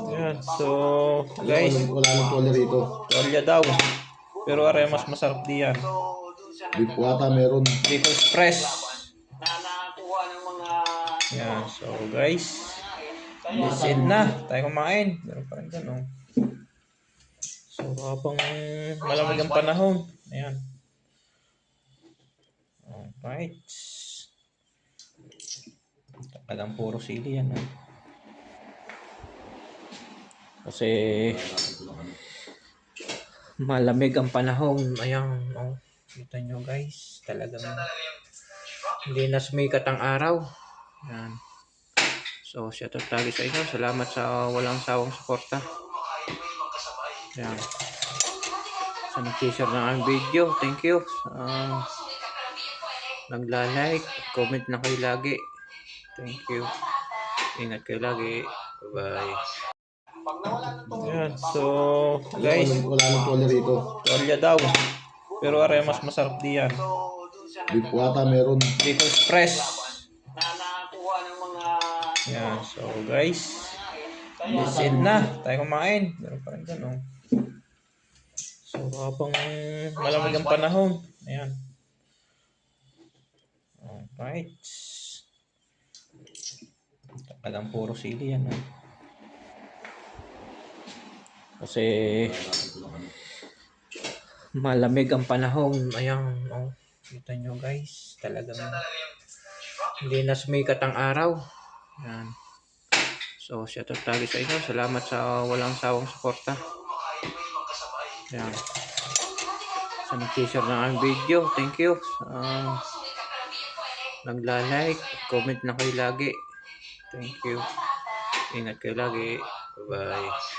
Ayan, so guys, Wala nang tuwalya rito. tuwalya daw. Pero are mas masarap diyan. Beef wata meron. Beef express. Ayan, so guys, dead na. Tayo kumain. Meron pa rin dyan, oh. So habang malamig ang panahon, ayan. Alright. Talagang puro sili yan, oh. Kasi malamig ang panahon. Ayan, oh. Kita nyo guys, talagang hindi na sumikat ang araw. Ayan. So, shoutout lagi sa inyo. Salamat sa walang sawang suporta. Ayan. Sa nag-share ng aking video, thank you. Nagla-like, comment na kayo lagi. Thank you. Ingat kayo lagi. Bye-bye. Ayan, so guys, Wala nang tuwalya rito. tuwalya daw. Pero are mas masarap diyan. Beef wata meron. Beef express. Ayan, so guys, dead na. Tayo kumain. Meron pa rin dyan, oh. So habang malamig ang panahon, ayan. Alright. Talagang puro sili yan, oh. Kasi malamig ang panahon. Ayan, oh. Kita nyo guys, talagang hindi na sumikat ang araw. Ayan. So shoutout lagi sa inyo. Salamat sa walang sawang suporta. Ayan. Sa nag-share ng aking video, thank you. Nagla-like, comment na kayo lagi. Thank you. Ingat kayo lagi. Bye-bye.